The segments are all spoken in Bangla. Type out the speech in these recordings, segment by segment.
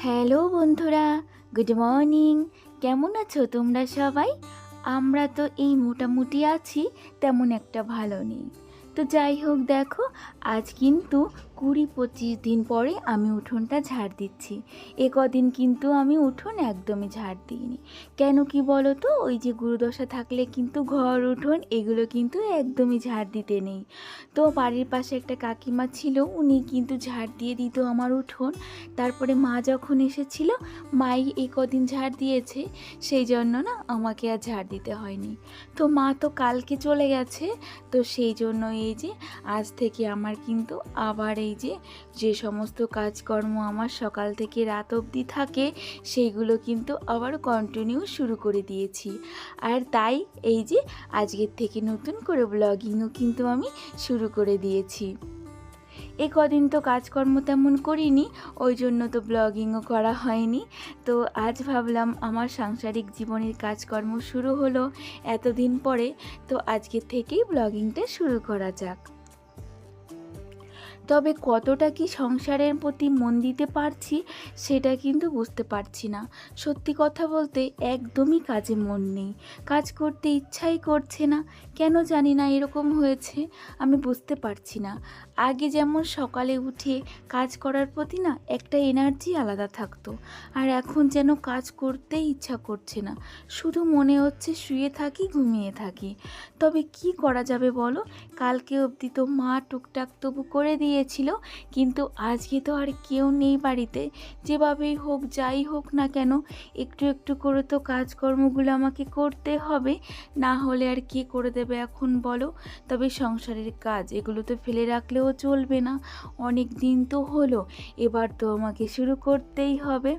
হ্যালো বন্ধুরা, গুড মর্নিং। কেমন আছো তোমরা সবাই? আমরা তো এই মোটামুটি আছি, তেমন একটা ভালো নেই। তো যাই হোক, দেখো আজ কিন্তু 20-25 দিন পরে আমি উঠোনটা ঝাড় দিচ্ছি। এ কদিন কিন্তু আমি উঠোন একদমই ঝাড় দিইনি। কেন কি বলো তো, ওই যে গুরুদশা থাকলে কিন্তু ঘর উঠোন এগুলো কিন্তু একদমই ঝাড় দিতে নেই। তো বাড়ির পাশে একটা কাকিমা ছিল, উনি কিন্তু ঝাড় দিয়ে দিত আমার উঠোন। তারপরে মা যখন এসেছিল, মাই এই কদিন ঝাড় দিয়েছে, সেই জন্য না আমাকে আর ঝাড় দিতে হয়নি। তো মা তো কালকে চলে গেছে, তো সেই জন্য এই যে আজ থেকে আমার কিন্তু আবার এই যে সমস্ত কাজকর্ম আমার সকাল থেকে রাত অবধি থাকে, সেইগুলো কিন্তু আবার কন্টিনিউ শুরু করে দিয়েছি। আর তাই এই যে আজকের থেকে নতুন করে ব্লগিংও কিন্তু আমি শুরু করে দিয়েছি। এই কদিন তো কাজকর্ম তেমন করিনি, ওই জন্য তো ব্লগিংও করা হয়নি। তো আজ ভাবলাম আমার সাংসারিক জীবনের কাজকর্ম শুরু হলো এতদিন পরে, তো আজকের থেকেই ব্লগিংটা শুরু করা যাক। তবে কতটা কি সংসারের প্রতি মন দিতে পারছি সেটা কিন্তু বুঝতে পারছি না। সত্যি কথা বলতে একদমই কাজে মন নেই, কাজ করতে ইচ্ছাই করছে না। কেন জানি না এরকম হয়েছে, আমি বুঝতে পারছি না। আগে যেমন সকালে উঠে কাজ করার প্রতি না একটা এনার্জি আলাদা থাকতো, আর এখন যেন কাজ করতেই ইচ্ছা করছে না, শুধু মনে হচ্ছে শুয়ে থাকি, ঘুমিয়ে থাকি। তবে কি করা যাবে বলো, কালকে অবধি তো মা টুকটাক তবু করে দিয়েছিল, কিন্তু আজকে তো আর কেউ নেই বাড়িতে। যেভাবেই হোক, যাই হোক না কেন, একটু একটু করে তো কাজকর্মগুলো আমাকে করতে হবে, না হলে আর কে করে দেবে এখন বলো। তবে সংসারের কাজ এগুলো তো ফেলে রাখলেও চলবে না, অনেক দিন তো হলো, এবার তো আমাকে শুরু করতেই হবে।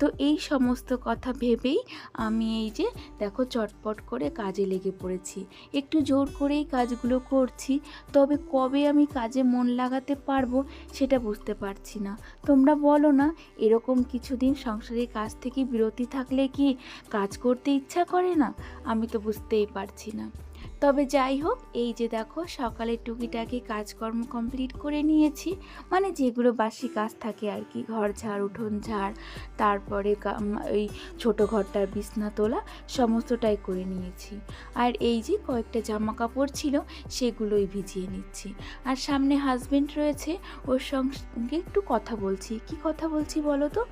তো এই সমস্ত কথা ভেবেই আমি এই যে দেখো চটপট করে কাজে লেগে পড়েছি, একটু জোর করেই কাজগুলো করছি। তবে কবে আমি কাজে মন লাগাতে পারবো সেটা বুঝতে পারছি না। তোমরা বলো না, এরকম কিছুদিন সংসারের কাজ থেকে বিরতি থাকলে কি কাজ করতে ইচ্ছা করে না? আমি তো বুঝতেই পারছি না। তবে যাই হোক, এই যে দেখো সকালে টুকিটাকি কাজকর্ম কমপ্লিট করে নিয়েছি, মানে যেগুলো বাসি কাজ থাকে আর কি, ঘর ঝাড়, উঠোন ঝাড়, তারপরে ওই ছোটো ঘরটার বিছনা তোলা, সমস্তটাই করে নিয়েছি। আর এই যে কয়েকটা জামা কাপড় ছিল সেগুলোই ভিজিয়ে নিচ্ছি। আর সামনে হাজবেন্ড রয়েছে, ওর সঙ্গে একটু কথা বলছি। কি কথা বলছি বলো তো,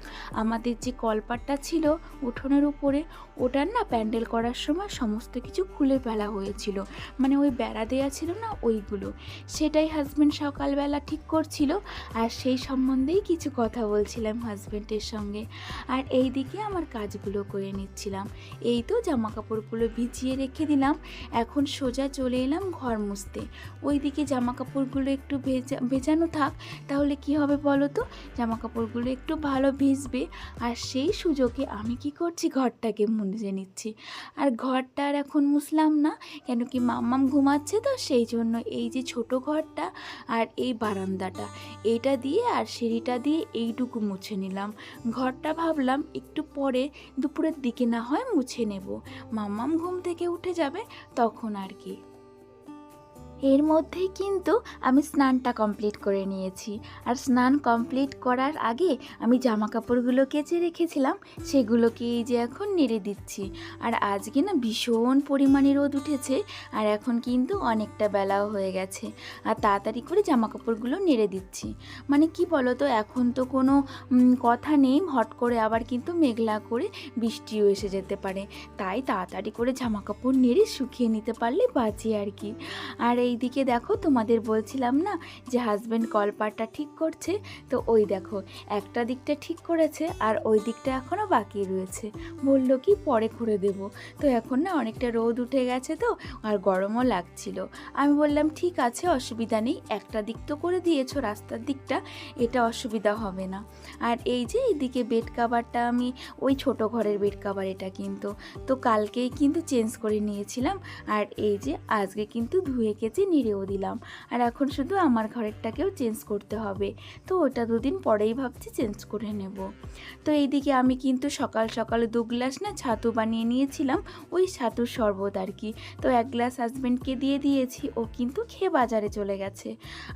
আমাদের যে কলপাটটা ছিল উঠোনের উপরে, ওটার না প্যান্ডেল করার সময় সমস্ত কিছু খুলে ফেলা হয়েছিল, মানে ওই বেড়া দেওয়া ছিল না ওইগুলো, সেটাই হাজব্যান্ড সকালবেলা ঠিক করছিল, আর সেই সম্বন্ধেই কিছু কথা বলছিলাম হাজব্যান্ডের সঙ্গে। আর এই দিকে আমার কাজগুলো করে নিচ্ছিলাম। এই তো জামা কাপড়গুলো ভিজিয়ে রেখে দিলাম, এখন সোজা চলে এলাম ঘর মুছতে। ওই দিকে জামা কাপড়গুলো একটু ভেজানো থাক, তাহলে কি হবে বলো তো, জামা কাপড়গুলো একটু ভালো ভিজবে। আর সেই সুযোগে আমি কি করছি, ঘরটাকে মুছে নিচ্ছি। আর ঘরটা আর এখন মুছলাম না, কেন কি মাম্মাম ঘুমাচ্ছে, তো সেই জন্য এই যে ছোট ঘরটা আর এই বারান্দাটা, এইটা দিয়ে আর সিঁড়িটা দিয়ে এইটুকু মুছে নিলাম। ঘরটা ভাবলাম একটু পরে দুপুরের দিকে না হয় মুছে নেব, মাম্মাম ঘুম থেকে উঠে যাবে তখন আর কি। এর মধ্যেই কিন্তু আমি স্নানটা কমপ্লিট করে নিয়েছি, আর স্নান কমপ্লিট করার আগে আমি জামা কাপড়গুলো কেচে রেখেছিলাম, সেগুলোকে এই যে এখন নেড়ে দিচ্ছি। আর আজকে না ভীষণ পরিমাণে রোদ উঠেছে, আর এখন কিন্তু অনেকটা বেলাও হয়ে গেছে, আর তাড়াতাড়ি করে জামা কাপড়গুলো নেড়ে দিচ্ছি। মানে কি বলো তো, এখন তো কোনো কথা নেই, হট করে আবার কিন্তু মেঘলা করে বৃষ্টিও এসে যেতে পারে, তাই তাড়াতাড়ি করে জামা কাপড় নেড়ে শুকিয়ে নিতে পারলে বাঁচি আর কি। আর এই দিকে দেখো, তোমাদের বলছিলাম না যে হাজব্যান্ড কলপাটটা ঠিক করছে, তো ওই দেখো একটা দিকটা ঠিক করেছে, আর ওই দিকটা এখনও বাকি রয়েছে, বললো কি পরে করে দেব। তো এখন না অনেকটা রোদ উঠে গেছে, তো আর গরমও লাগছিল। আমি বললাম ঠিক আছে, অসুবিধা নেই, একটা দিক তো করে দিয়েছো রাস্তার দিকটা, এটা অসুবিধা হবে না। আর এই যে এইদিকে বেড কাভারটা, আমি ওই ছোট ঘরের বেড কাভার এটা কিন্তু, তো কালকেই কিন্তু চেঞ্জ করে নিয়েছিলাম, আর এই যে আজকে কিন্তু ধুয়ে যে নেড়েও দিলাম। আর এখন শুধু আমার ঘরেরটাকেও চেঞ্জ করতে হবে, তো ওটা দুদিন পরেই ভাবছি চেঞ্জ করে নেব। তো এইদিকে আমি কিন্তু সকাল সকালে 2 গ্লাস না ছাতু বানিয়ে নিয়েছিলাম, ওই ছাতুর শরবত আর কি। তো 1 গ্লাস হাজব্যান্ডকে দিয়ে দিয়েছি, ও কিন্তু খেয়ে বাজারে চলে গেছে।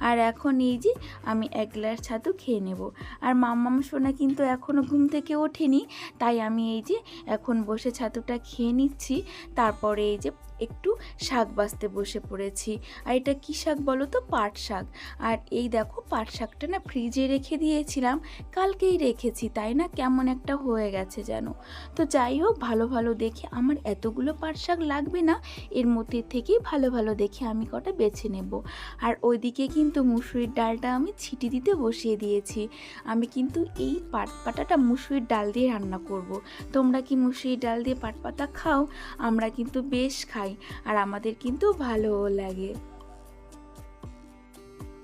আর এখন এই যে আমি 1 গ্লাস ছাতু খেয়ে নেব। আর মাম্মাম সোনা কিন্তু এখনও ঘুম থেকে ওঠেনি, তাই আমি এই যে এখন বসে ছাতুটা খেয়ে নিচ্ছি। তারপরে এই যে একটু শাক বাছতে বসে পড়েছি। আর এটা কী শাক বলো তো? পাট শাক। আর এই দেখো পাট শাকটা না ফ্রিজে রেখে দিয়েছিলাম, কালকেই রেখেছি, তাই না কেমন একটা হয়ে গেছে যেন। তো যাই হোক, ভালো ভালো দেখে, আমার এতগুলো পাট শাক লাগবে না, এর মধ্যে থেকেই ভালো ভালো দেখে আমি কটা বেছে নেব। আর ওইদিকে কিন্তু মুসুরির ডালটা আমি ছিটি দিতে বসিয়ে দিয়েছি। আমি কিন্তু এই পাট পাতাটা মুসুরির ডাল দিয়ে রান্না করব। তোমরা কি মুসুরির ডাল দিয়ে পাট পাতা খাও? আমরা কিন্তু বেশ খাই, আর আমাদের কিন্তু ভালোও লাগে।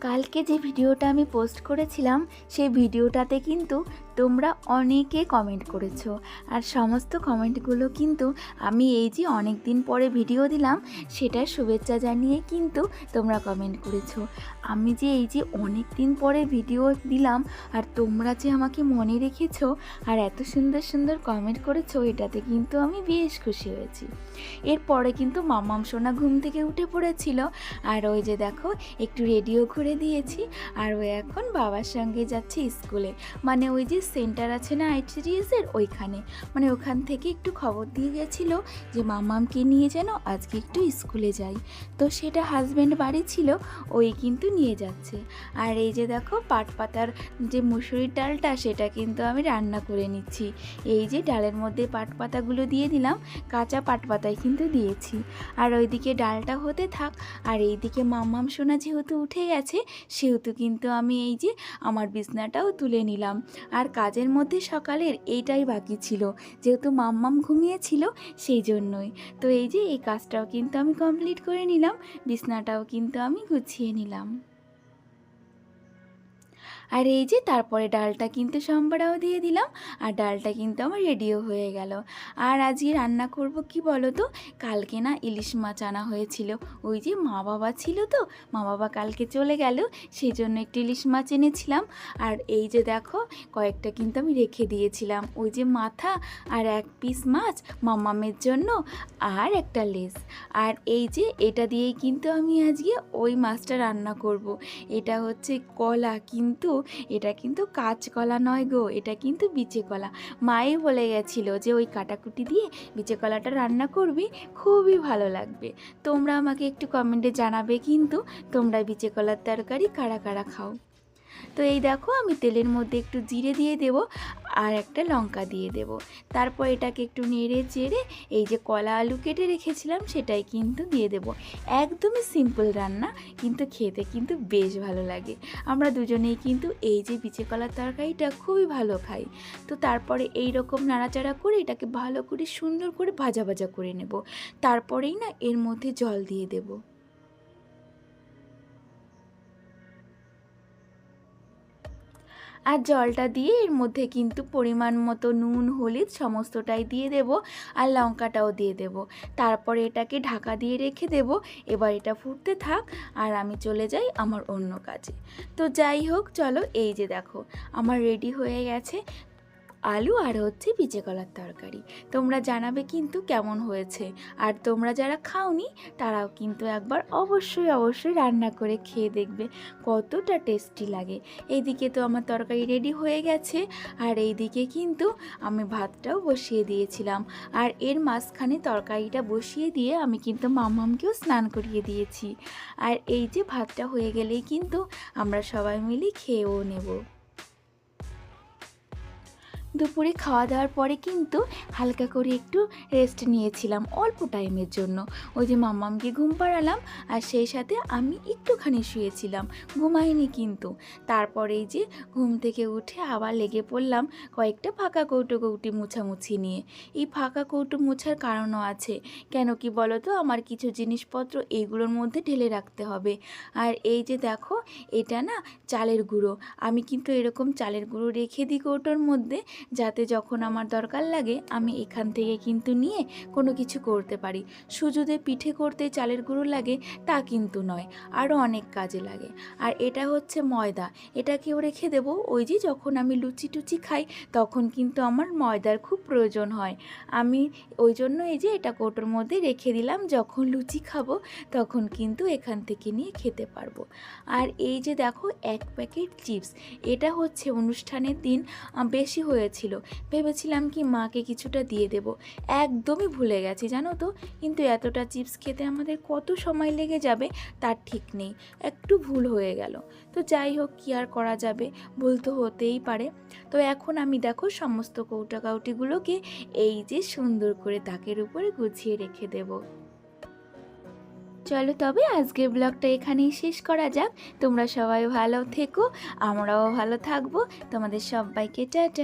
কালকে যে ভিডিওটা আমি পোস্ট করেছিলাম, সেই ভিডিওটাতে কিন্তু তোমরা অনেকে কমেন্ট করেছো, আর সমস্ত কমেন্টগুলো কিন্তু আমি এই যে অনেক দিন পরে ভিডিও দিলাম সেটার শুভেচ্ছা জানিয়ে কিন্তু তোমরা কমেন্ট করেছো। আমি যে এই যে অনেক দিন পরে ভিডিও দিলাম আর তোমরা যে আমাকে মনে রেখেছো আর এত সুন্দর সুন্দর কমেন্ট করেছো, এটাতে কিন্তু আমি বেশ খুশি হয়েছি। এরপরে কিন্তু মাম্মাম সোনা ঘুম থেকে উঠে পড়েছিল, আর ওই যে দেখো একটু রেডিও করে দিয়েছি, আর ও এখন বাবার সঙ্গে যাচ্ছে স্কুলে। মানে ওই যে সেন্টার আছে না আইটিডিএসের, ওইখানে, মানে ওখান থেকে একটু খবর দিয়ে গেছিলো যে মাম্মামকে নিয়ে যেন আজকে একটু স্কুলে যাই। তো সেটা হাজব্যান্ড বাড়ি ছিল, ওই কিন্তু নিয়ে যাচ্ছে। আর এই যে দেখো পাট পাতার যে মুসুরির ডালটা, সেটা কিন্তু আমি রান্না করে নিচ্ছি। এই যে ডালের মধ্যে পাট পাতাগুলো দিয়ে দিলাম, কাঁচা পাট পাতায় কিন্তু দিয়েছি। আর ওইদিকে ডালটা হতে থাক, আর এইদিকে মাম্মাম সোনা যেহেতু উঠে গেছে, সেহেতু কিন্তু আমি এই যে আমার বিছনাটাও তুলে নিলাম। আর কাজের মধ্যে সকালের এইটাই বাকি ছিল, যেহেতু মাম্মাম ঘুমিয়েছিল সেই জন্যই। তো এই যে এই কাজটাও কিন্তু আমি কমপ্লিট করে নিলাম, বিছনাটাও কিন্তু আমি গুছিয়ে নিলাম। আর এই যে তারপরে ডালটা কিন্তু সম্বারাও দিয়ে দিলাম, আর ডালটা কিন্তু আমার রেডিও হয়ে গেল। আর আজকে রান্না করব কি বলো তো? কালকে না ইলিশ মাছ আনা হয়েছিল, ওই যে মা বাবা ছিল, তো মা বাবা কালকে চলে গেল, সেই জন্য একটু ইলিশ মাছ এনেছিলাম। আর এই যে দেখো কয়েকটা কিন্তু আমি রেখে দিয়েছিলাম, ওই যে মাথা আর 1 পিস মাছ মাম্মামের জন্য, আর একটা লেজ। আর এই যে এটা দিয়েই কিন্তু আমি আজকে ওই মাছটা রান্না করব। এটা হচ্ছে কলা, কিন্তু এটা কিন্তু কাঁচকলা নয় গো, এটা কিন্তু বিচে কলা। মাই বলে গেছিলো যে ওই কাটাকুটি দিয়ে বিচে কলাটা রান্না করবি, খুবই ভালো লাগবে। তোমরা আমাকে একটু কমেন্টে জানাবে কিন্তু তোমরা বিচে কলার তরকারি কারা কারা খাও। তো এই দেখো আমি তেলের মধ্যে একটু জিরে দিয়ে দেব, আর একটা লঙ্কা দিয়ে দেব। তারপর এটাকে একটু নেড়ে চেড়ে এই যে কলা আলু কেটে রেখেছিলাম সেটাই কিন্তু দিয়ে দেব। একদমই সিম্পল রান্না, কিন্তু খেতে কিন্তু বেশ ভালো লাগে। আমরা দুজনেই কিন্তু এই যে বিচে কলার তরকারিটা খুবই ভালো খাই। তো তারপরে এই রকম নাড়াচাড়া করে এটাকে ভালো করে সুন্দর করে ভাজা ভাজা করে নেব। তারপরেই না এর মধ্যে জল দিয়ে দেব। আর জলটা দিয়ে এর মধ্যে কিন্তু পরিমাণ মতো নুন হলুদ সমস্তটাই দিয়ে দেব, আর লঙ্কাটাও দিয়ে দেব। তারপরে এটাকে ঢাকা দিয়ে রেখে দেব। এবার এটা ফুটতে থাক, আর আমি চলে যাই আমার অন্য কাজে। তো যাই হোক, চলো এই যে দেখো আমার রেডি হয়ে গেছে আলু আর হচ্ছে বিচে কলার তরকারি। তোমরা জানাবে কিন্তু কেমন হয়েছে, আর তোমরা যারা খাওনি তারাও কিন্তু একবার অবশ্যই অবশ্যই রান্না করে খেয়ে দেখবে কতটা টেস্টি লাগে। এইদিকে তো আমার তরকারি রেডি হয়ে গেছে, আর এইদিকে কিন্তু আমি ভাতটাও বসিয়ে দিয়েছিলাম। আর এর মাঝখানে তরকারিটা বসিয়ে দিয়ে আমি কিন্তু মাম্মামকেও স্নান করিয়ে দিয়েছি। আর এই যে ভাতটা হয়ে গেলেই কিন্তু আমরা সবাই মিলে খেয়েও নেব। দুপুরে খাওয়া দাওয়ার পরে কিন্তু হালকা করে একটু রেস্ট নিয়েছিলাম অল্প টাইমের জন্য। ওই যে মাম্মামকে ঘুম পাড়ালাম, আর সেই সাথে আমি একটুখানি শুয়েছিলাম, ঘুমাইনি কিন্তু। তারপরে এই যে ঘুম থেকে উঠে আবার লেগে পড়লাম কয়েকটা ফাঁকা কৌটি মোছামুছি নিয়ে। এই ফাঁকা কৌটো মোছার কারণও আছে, কেন কি বলো তো? আমার কিছু জিনিসপত্র এইগুলোর মধ্যে ঢেলে রাখতে হবে। আর এই যে দেখো এটা না চালের গুঁড়ো, আমি কিন্তু এরকম চালের গুঁড়ো রেখে দিই কৌটোর মধ্যে, যাতে যখন আমার দরকার লাগে আমি এখান থেকে কিন্তু নিয়ে কোনো কিছু করতে পারি। শুধু যে পিঠে করতে চালের গুঁড়ো লাগে তা কিন্তু নয়, আরও অনেক কাজে লাগে। আর এটা হচ্ছে ময়দা, এটাকেও রেখে দেবো, ওই যে যখন আমি লুচি টুচি খাই তখন কিন্তু আমার ময়দার খুব প্রয়োজন হয়। আমি ওই জন্য এই যে এটা কৌটোর মধ্যে রেখে দিলাম, যখন লুচি খাবো তখন কিন্তু এখান থেকে নিয়ে খেতে পারবো। আর এই যে দেখো 1 প্যাকেট চিপস, এটা হচ্ছে অনুষ্ঠানের দিন বেশি হয়েছিল, ভেবেছিলাম কি মাকে কিছুটা দিয়ে দেব, একদমই ভুলে গেছি জানো তো। কিন্তু এতটা চিপস খেতে আমাদের কত সময় লেগে যাবে তার ঠিক নেই, একটু ভুল হয়ে গেল। তো যাই হোক, কী আর করা যাবে, ভুল তো হতেই পারে। তো এখন আমি দেখো সমস্ত কৌটা কাউটিগুলোকে এই যে সুন্দর করে তাকের উপরে গুছিয়ে রেখে দেব। চলো তবে আজকের ব্লগটা এখানেই শেষ করা যাক। তোমরা সবাই ভালো থেকো, আমরাও ভালো থাকবো। তোমাদের সবাইকে টাটা।